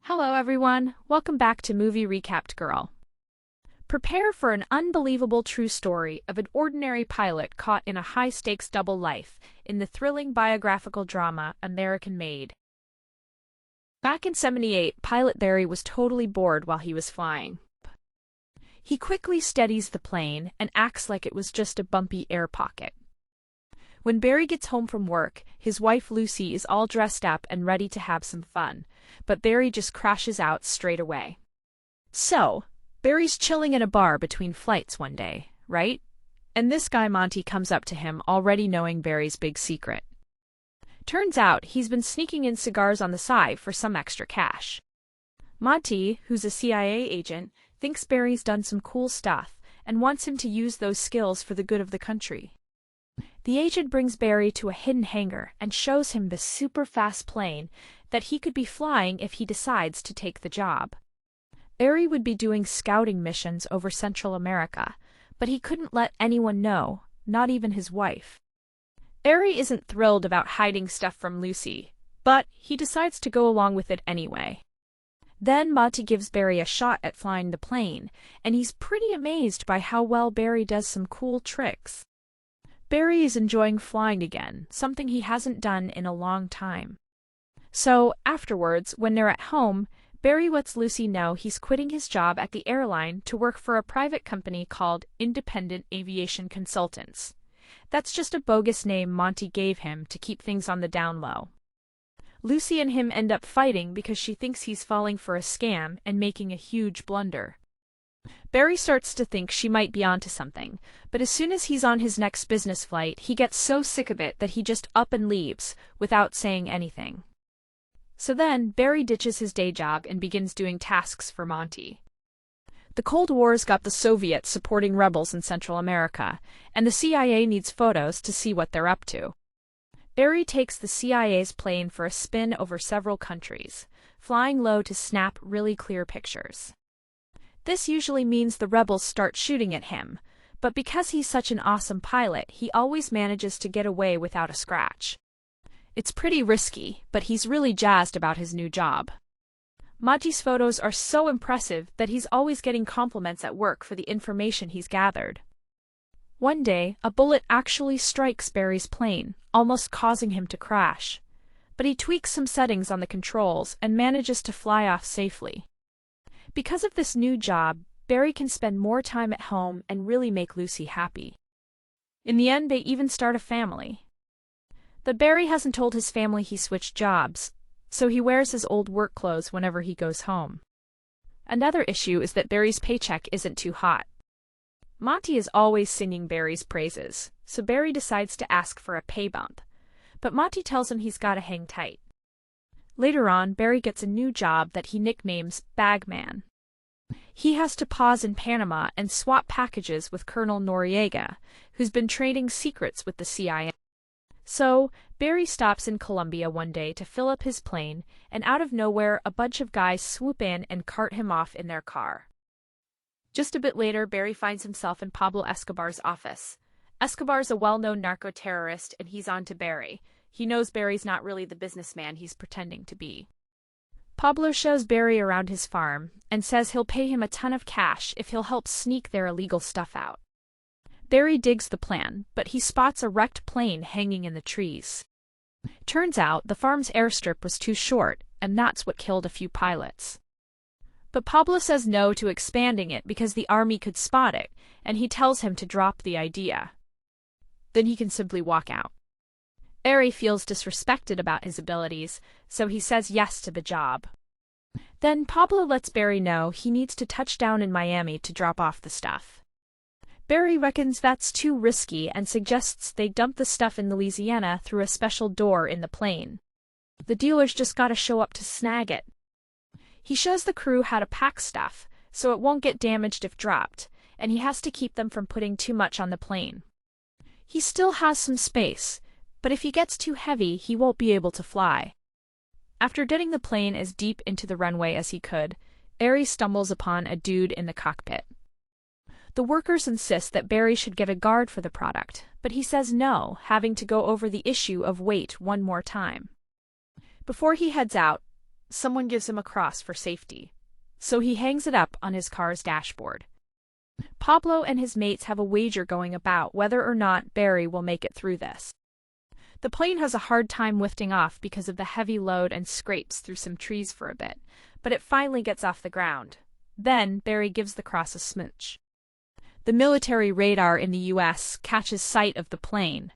Hello everyone, welcome back to Movie Recapped Girl. Prepare for an unbelievable true story of an ordinary pilot caught in a high-stakes double life in the thrilling biographical drama American Made. Back in '78, pilot Barry was totally bored while he was flying. He quickly steadies the plane and acts like it was just a bumpy air pocket. When Barry gets home from work, his wife Lucy is all dressed up and ready to have some fun, but Barry just crashes out straight away. So, Barry's chilling in a bar between flights one day, right? And this guy Monty comes up to him already knowing Barry's big secret. Turns out he's been sneaking in cigars on the side for some extra cash. Monty, who's a CIA agent, thinks Barry's done some cool stuff and wants him to use those skills for the good of the country. The agent brings Barry to a hidden hangar and shows him the super-fast plane that he could be flying if he decides to take the job. Barry would be doing scouting missions over Central America, but he couldn't let anyone know, not even his wife. Barry isn't thrilled about hiding stuff from Lucy, but he decides to go along with it anyway. Then Monty gives Barry a shot at flying the plane, and he's pretty amazed by how well Barry does some cool tricks. Barry is enjoying flying again, something he hasn't done in a long time. So, afterwards, when they're at home, Barry lets Lucy know he's quitting his job at the airline to work for a private company called Independent Aviation Consultants. That's just a bogus name Monty gave him to keep things on the down low. Lucy and him end up fighting because she thinks he's falling for a scam and making a huge blunder. Barry starts to think she might be onto something, but as soon as he's on his next business flight, he gets so sick of it that he just up and leaves, without saying anything. So then, Barry ditches his day job and begins doing tasks for Monty. The Cold War's got the Soviets supporting rebels in Central America, and the CIA needs photos to see what they're up to. Barry takes the CIA's plane for a spin over several countries, flying low to snap really clear pictures. This usually means the rebels start shooting at him, but because he's such an awesome pilot, he always manages to get away without a scratch. It's pretty risky, but he's really jazzed about his new job. Monty's photos are so impressive that he's always getting compliments at work for the information he's gathered. One day, a bullet actually strikes Barry's plane, almost causing him to crash. But he tweaks some settings on the controls and manages to fly off safely. Because of this new job, Barry can spend more time at home and really make Lucy happy. In the end, they even start a family. But Barry hasn't told his family he switched jobs, so he wears his old work clothes whenever he goes home. Another issue is that Barry's paycheck isn't too hot. Monty is always singing Barry's praises, so Barry decides to ask for a pay bump, but Monty tells him he's gotta hang tight. Later on, Barry gets a new job that he nicknames Bagman. He has to pause in Panama and swap packages with Colonel Noriega, who's been trading secrets with the CIA. So, Barry stops in Colombia one day to fill up his plane, and out of nowhere, a bunch of guys swoop in and cart him off in their car. Just a bit later, Barry finds himself in Pablo Escobar's office. Escobar's a well-known narco-terrorist, and he's on to Barry. He knows Barry's not really the businessman he's pretending to be. Pablo shows Barry around his farm and says he'll pay him a ton of cash if he'll help sneak their illegal stuff out. Barry digs the plan, but he spots a wrecked plane hanging in the trees. Turns out the farm's airstrip was too short, and that's what killed a few pilots. But Pablo says no to expanding it because the army could spot it, and he tells him to drop the idea. Then he can simply walk out. Barry feels disrespected about his abilities, so he says yes to the job. Then Pablo lets Barry know he needs to touch down in Miami to drop off the stuff. Barry reckons that's too risky and suggests they dump the stuff in Louisiana through a special door in the plane. The dealers just gotta show up to snag it. He shows the crew how to pack stuff, so it won't get damaged if dropped, and he has to keep them from putting too much on the plane. He still has some space, but if he gets too heavy, he won't be able to fly. After getting the plane as deep into the runway as he could, Barry stumbles upon a dude in the cockpit. The workers insist that Barry should get a guard for the product, but he says no, having to go over the issue of weight one more time. Before he heads out, someone gives him a cross for safety. So he hangs it up on his car's dashboard. Pablo and his mates have a wager going about whether or not Barry will make it through this. The plane has a hard time lifting off because of the heavy load and scrapes through some trees for a bit, but it finally gets off the ground. Then Barry gives the cross a smooch. The military radar in the U.S. catches sight of the plane.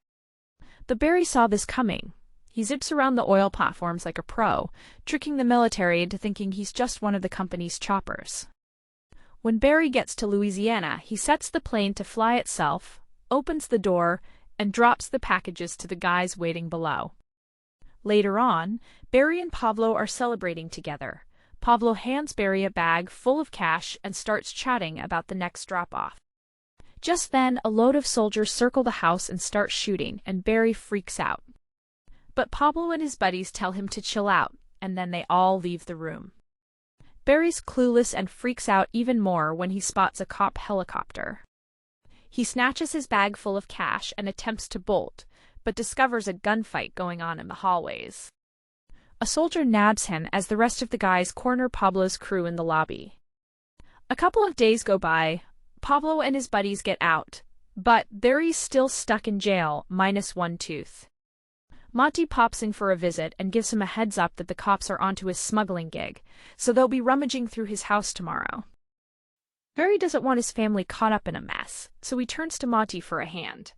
But Barry saw this coming. He zips around the oil platforms like a pro, tricking the military into thinking he's just one of the company's choppers. When Barry gets to Louisiana, he sets the plane to fly itself, opens the door, and drops the packages to the guys waiting below. Later on, Barry and Pablo are celebrating together. Pablo hands Barry a bag full of cash and starts chatting about the next drop-off. Just then, a load of soldiers circle the house and start shooting, and Barry freaks out. But Pablo and his buddies tell him to chill out, and then they all leave the room. Barry's clueless and freaks out even more when he spots a cop helicopter. He snatches his bag full of cash and attempts to bolt, but discovers a gunfight going on in the hallways. A soldier nabs him as the rest of the guys corner Pablo's crew in the lobby. A couple of days go by. Pablo and his buddies get out, but Barry's still stuck in jail, minus one tooth. Monty pops in for a visit and gives him a heads up that the cops are onto his smuggling gig, so they'll be rummaging through his house tomorrow. Barry doesn't want his family caught up in a mess, so he turns to Monty for a hand.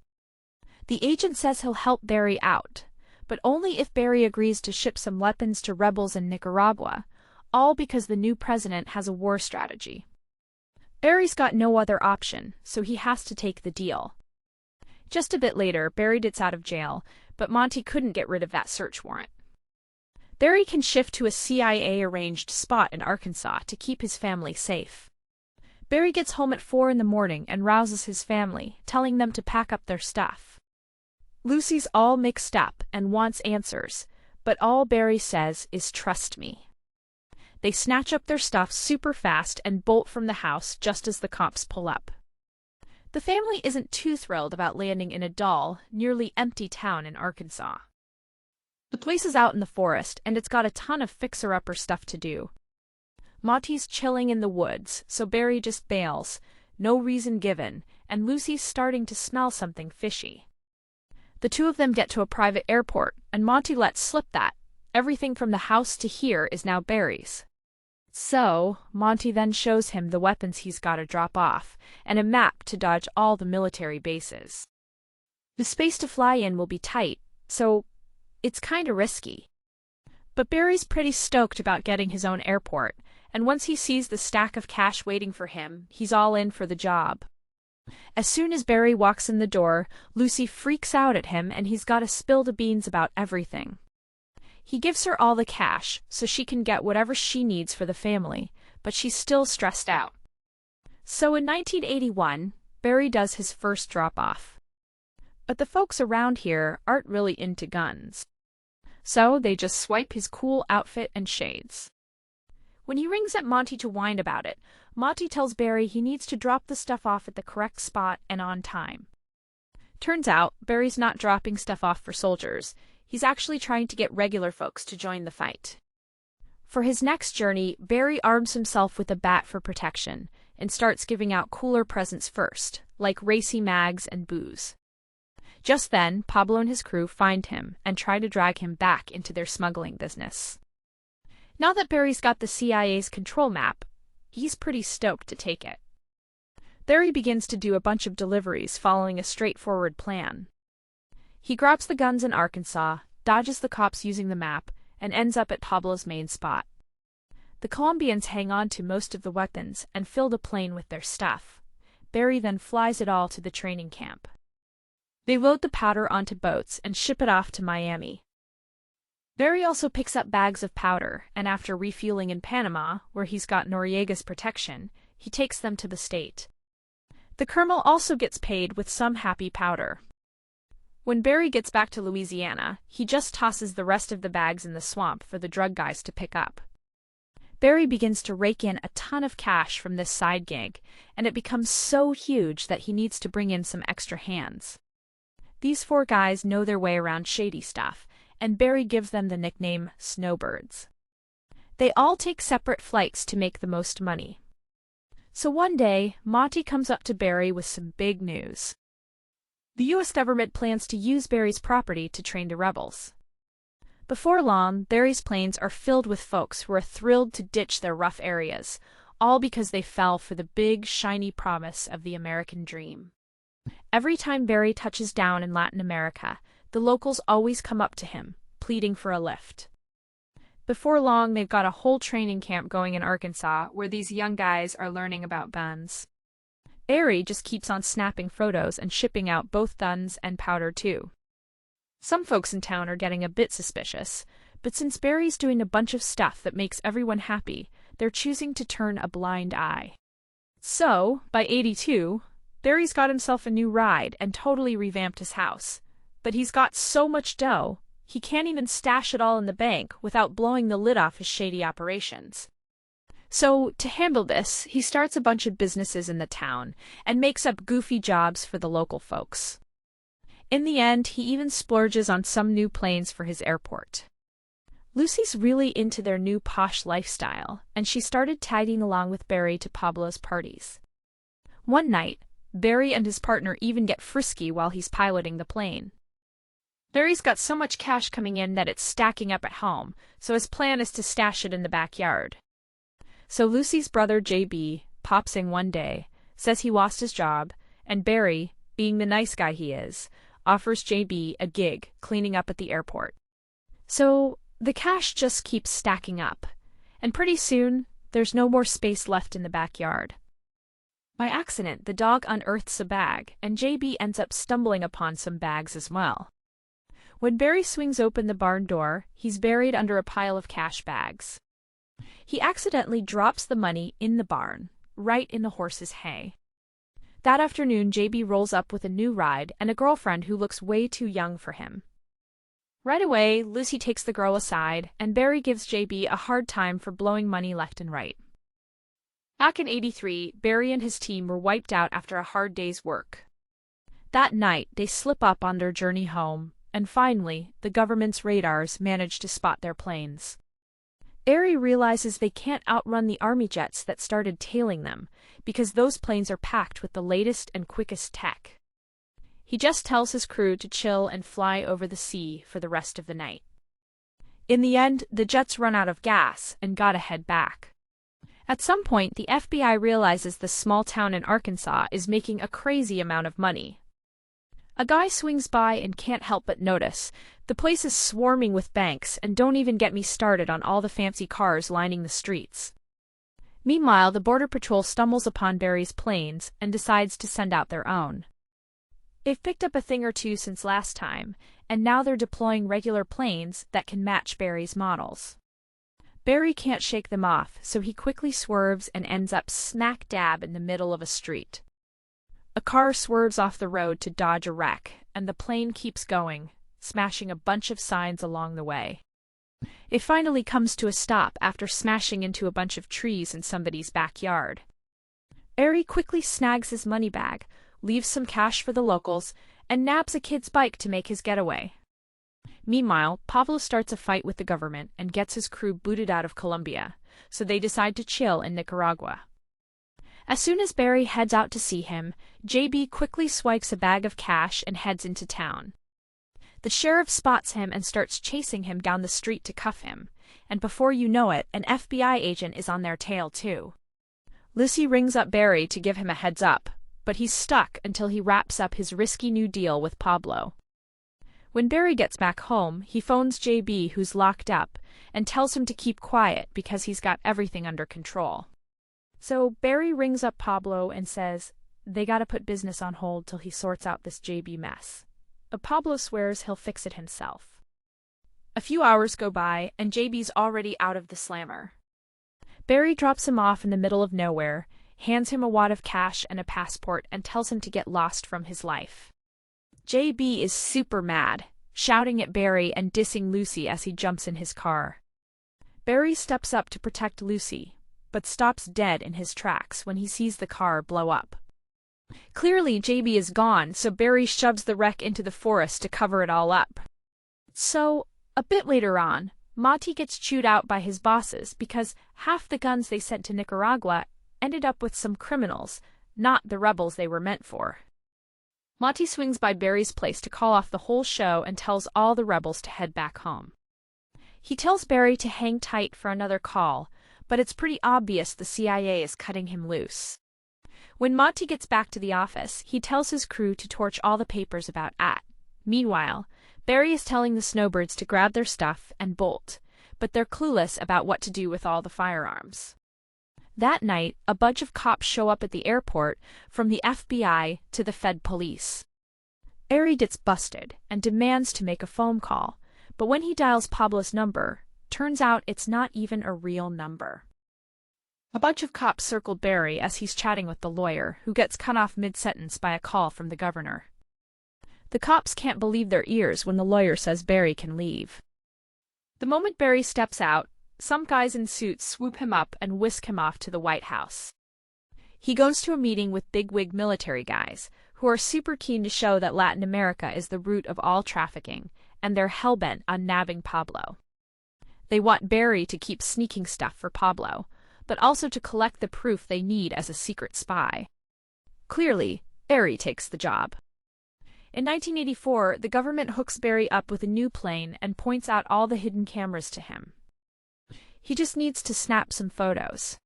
The agent says he'll help Barry out, but only if Barry agrees to ship some weapons to rebels in Nicaragua, all because the new president has a war strategy. Barry's got no other option, so he has to take the deal. Just a bit later, Barry gets out of jail, but Monty couldn't get rid of that search warrant. Barry can shift to a CIA-arranged spot in Arkansas to keep his family safe. Barry gets home at 4 in the morning and rouses his family, telling them to pack up their stuff. Lucy's all mixed up and wants answers, but all Barry says is trust me. They snatch up their stuff super fast and bolt from the house just as the cops pull up. The family isn't too thrilled about landing in a dull, nearly empty town in Arkansas. The place is out in the forest, and it's got a ton of fixer-upper stuff to do. Monty's chilling in the woods, so Barry just bails, no reason given, and Lucy's starting to smell something fishy. The two of them get to a private airport, and Monty lets slip that everything from the house to here is now Barry's. So, Monty then shows him the weapons he's got to drop off, and a map to dodge all the military bases. The space to fly in will be tight, so it's kinda risky. But Barry's pretty stoked about getting his own airport, and once he sees the stack of cash waiting for him, he's all in for the job. As soon as Barry walks in the door, Lucy freaks out at him and he's got to spill the beans about everything. He gives her all the cash so she can get whatever she needs for the family, but she's still stressed out. So in 1981, Barry does his first drop-off. But the folks around here aren't really into guns. So they just swipe his cool outfit and shades. When he rings at Monty to whine about it, Monty tells Barry he needs to drop the stuff off at the correct spot and on time. Turns out, Barry's not dropping stuff off for soldiers. He's actually trying to get regular folks to join the fight. For his next journey, Barry arms himself with a bat for protection and starts giving out cooler presents first, like racy mags and booze. Just then, Pablo and his crew find him and try to drag him back into their smuggling business. Now that Barry's got the CIA's control map, he's pretty stoked to take it. Barry begins to do a bunch of deliveries following a straightforward plan. He grabs the guns in Arkansas, dodges the cops using the map, and ends up at Pablo's main spot. The Colombians hang on to most of the weapons and fill the plane with their stuff. Barry then flies it all to the training camp. They load the powder onto boats and ship it off to Miami. Barry also picks up bags of powder, and after refueling in Panama, where he's got Noriega's protection, he takes them to the state. The colonel also gets paid with some happy powder. When Barry gets back to Louisiana, he just tosses the rest of the bags in the swamp for the drug guys to pick up. Barry begins to rake in a ton of cash from this side gig, and it becomes so huge that he needs to bring in some extra hands. These 4 guys know their way around shady stuff, and Barry gives them the nickname Snowbirds. They all take separate flights to make the most money. So one day, Monty comes up to Barry with some big news. The U.S. government plans to use Barry's property to train the rebels. Before long, Barry's planes are filled with folks who are thrilled to ditch their rough areas, all because they fell for the big, shiny promise of the American dream. Every time Barry touches down in Latin America, the locals always come up to him, pleading for a lift. Before long, they've got a whole training camp going in Arkansas where these young guys are learning about guns. Barry just keeps on snapping photos and shipping out both guns and powder too. Some folks in town are getting a bit suspicious, but since Barry's doing a bunch of stuff that makes everyone happy, they're choosing to turn a blind eye. So, by '82, Barry's got himself a new ride and totally revamped his house. But he's got so much dough, he can't even stash it all in the bank without blowing the lid off his shady operations. So, to handle this, he starts a bunch of businesses in the town and makes up goofy jobs for the local folks. In the end, he even splurges on some new planes for his airport. Lucy's really into their new posh lifestyle, and she started tagging along with Barry to Pablo's parties. One night, Barry and his partner even get frisky while he's piloting the plane. Barry's got so much cash coming in that it's stacking up at home, so his plan is to stash it in the backyard. So Lucy's brother JB pops in one day, says he lost his job, and Barry, being the nice guy he is, offers JB a gig cleaning up at the airport. So the cash just keeps stacking up, and pretty soon there's no more space left in the backyard. By accident, the dog unearths a bag, and JB ends up stumbling upon some bags as well. When Barry swings open the barn door, he's buried under a pile of cash bags. He accidentally drops the money in the barn, right in the horse's hay. That afternoon, JB rolls up with a new ride and a girlfriend who looks way too young for him. Right away, Lucy takes the girl aside, and Barry gives JB a hard time for blowing money left and right. Back in '83, Barry and his team were wiped out after a hard day's work. That night, they slip up on their journey home, and finally, the government's radars manage to spot their planes. Barry realizes they can't outrun the army jets that started tailing them, because those planes are packed with the latest and quickest tech. He just tells his crew to chill and fly over the sea for the rest of the night. In the end, the jets run out of gas and gotta head back. At some point, the FBI realizes the small town in Arkansas is making a crazy amount of money. A guy swings by and can't help but notice. The place is swarming with banks, and don't even get me started on all the fancy cars lining the streets. Meanwhile, the Border Patrol stumbles upon Barry's planes and decides to send out their own. They've picked up a thing or two since last time, and now they're deploying regular planes that can match Barry's models. Barry can't shake them off, so he quickly swerves and ends up smack dab in the middle of a street. A car swerves off the road to dodge a wreck, and the plane keeps going, smashing a bunch of signs along the way. It finally comes to a stop after smashing into a bunch of trees in somebody's backyard. Barry quickly snags his money bag, leaves some cash for the locals, and nabs a kid's bike to make his getaway. Meanwhile, Pablo starts a fight with the government and gets his crew booted out of Colombia, so they decide to chill in Nicaragua. As soon as Barry heads out to see him, JB quickly swipes a bag of cash and heads into town. The sheriff spots him and starts chasing him down the street to cuff him, and before you know it, an FBI agent is on their tail too. Lucy rings up Barry to give him a heads up, but he's stuck until he wraps up his risky new deal with Pablo. When Barry gets back home, he phones JB, who's locked up, and tells him to keep quiet because he's got everything under control. So Barry rings up Pablo and says they gotta put business on hold till he sorts out this JB mess. But Pablo swears he'll fix it himself. A few hours go by, and JB's already out of the slammer. Barry drops him off in the middle of nowhere, hands him a wad of cash and a passport, and tells him to get lost from his life. JB is super mad, shouting at Barry and dissing Lucy as he jumps in his car. Barry steps up to protect Lucy, but stops dead in his tracks when he sees the car blow up. Clearly, JB is gone, so Barry shoves the wreck into the forest to cover it all up. So, a bit later on, Monty gets chewed out by his bosses because half the guns they sent to Nicaragua ended up with some criminals, not the rebels they were meant for. Monty swings by Barry's place to call off the whole show and tells all the rebels to head back home. He tells Barry to hang tight for another call, but it's pretty obvious the CIA is cutting him loose. When Monty gets back to the office, he tells his crew to torch all the papers about At. Meanwhile, Barry is telling the snowbirds to grab their stuff and bolt, but they're clueless about what to do with all the firearms. That night, a bunch of cops show up at the airport, from the FBI to the Fed police. Barry gets busted and demands to make a phone call, but when he dials Pablo's number, turns out it's not even a real number. A bunch of cops circle Barry as he's chatting with the lawyer, who gets cut off mid-sentence by a call from the governor. The cops can't believe their ears when the lawyer says Barry can leave. The moment Barry steps out, some guys in suits swoop him up and whisk him off to the White House. He goes to a meeting with bigwig military guys, who are super keen to show that Latin America is the root of all trafficking, and they're hellbent on nabbing Pablo. They want Barry to keep sneaking stuff for Pablo, but also to collect the proof they need as a secret spy. Clearly, Barry takes the job. In 1984, the government hooks Barry up with a new plane and points out all the hidden cameras to him. He just needs to snap some photos.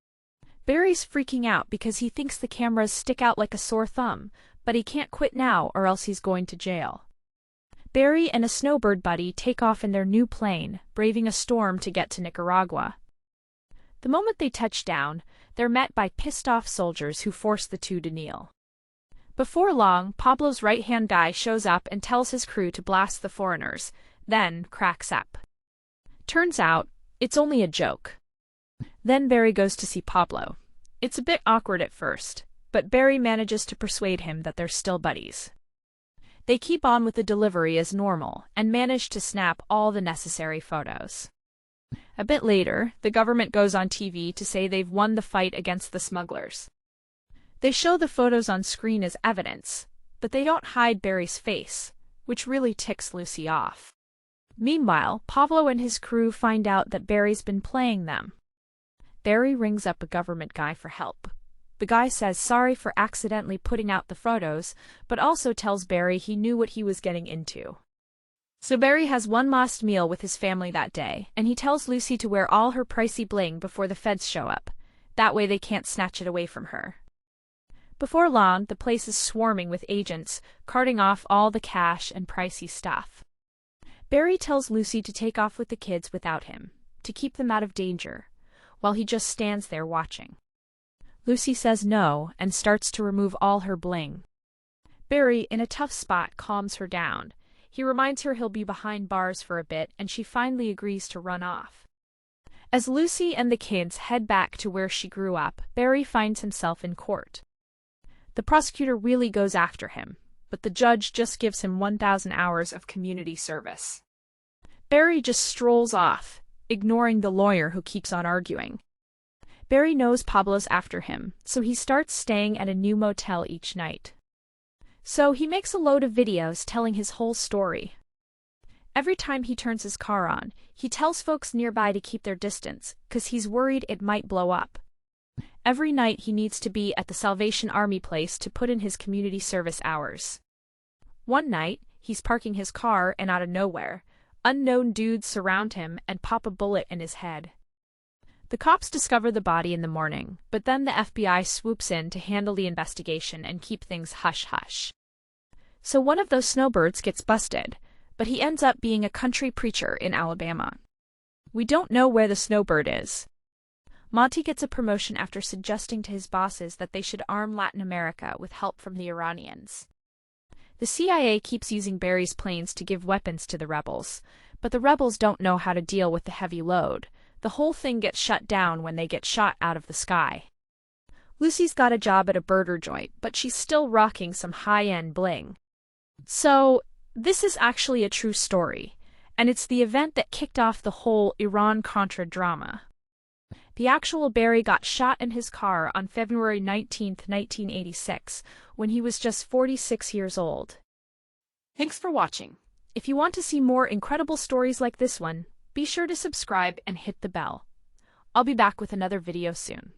Barry's freaking out because he thinks the cameras stick out like a sore thumb, but he can't quit now or else he's going to jail. Barry and a snowbird buddy take off in their new plane, braving a storm to get to Nicaragua. The moment they touch down, they're met by pissed-off soldiers who force the two to kneel. Before long, Pablo's right-hand guy shows up and tells his crew to blast the foreigners, then cracks up. Turns out, it's only a joke. Then Barry goes to see Pablo. It's a bit awkward at first, but Barry manages to persuade him that they're still buddies. They keep on with the delivery as normal and manage to snap all the necessary photos. A bit later, the government goes on TV to say they've won the fight against the smugglers. They show the photos on screen as evidence, but they don't hide Barry's face, which really ticks Lucy off. Meanwhile, Pablo and his crew find out that Barry's been playing them. Barry rings up a government guy for help. The guy says sorry for accidentally putting out the photos, but also tells Barry he knew what he was getting into. So Barry has one last meal with his family that day, and he tells Lucy to wear all her pricey bling before the feds show up. That way they can't snatch it away from her. Before long, the place is swarming with agents, carting off all the cash and pricey stuff. Barry tells Lucy to take off with the kids without him, to keep them out of danger, while he just stands there watching. Lucy says no and starts to remove all her bling. Barry, in a tough spot, calms her down. He reminds her he'll be behind bars for a bit, and she finally agrees to run off. As Lucy and the kids head back to where she grew up, Barry finds himself in court. The prosecutor really goes after him, but the judge just gives him 1,000 hours of community service. Barry just strolls off, ignoring the lawyer who keeps on arguing. Barry knows Pablo's after him, so he starts staying at a new motel each night. So he makes a load of videos telling his whole story. Every time he turns his car on, he tells folks nearby to keep their distance, 'cause he's worried it might blow up. Every night he needs to be at the Salvation Army place to put in his community service hours. One night, he's parking his car and out of nowhere, unknown dudes surround him and pop a bullet in his head. The cops discover the body in the morning, but then the FBI swoops in to handle the investigation and keep things hush-hush. So one of those snowbirds gets busted, but he ends up being a country preacher in Alabama. We don't know where the snowbird is. Monty gets a promotion after suggesting to his bosses that they should arm Latin America with help from the Iranians. The CIA keeps using Barry's planes to give weapons to the rebels, but the rebels don't know how to deal with the heavy load. The whole thing gets shut down when they get shot out of the sky. Lucy's got a job at a burger joint, but she's still rocking some high-end bling. So, this is actually a true story, and it's the event that kicked off the whole Iran-Contra drama. The actual Barry got shot in his car on February 19, 1986, when he was just 46 years old. Thanks for watching. If you want to see more incredible stories like this one, Be sure to subscribe and hit the bell. I'll be back with another video soon.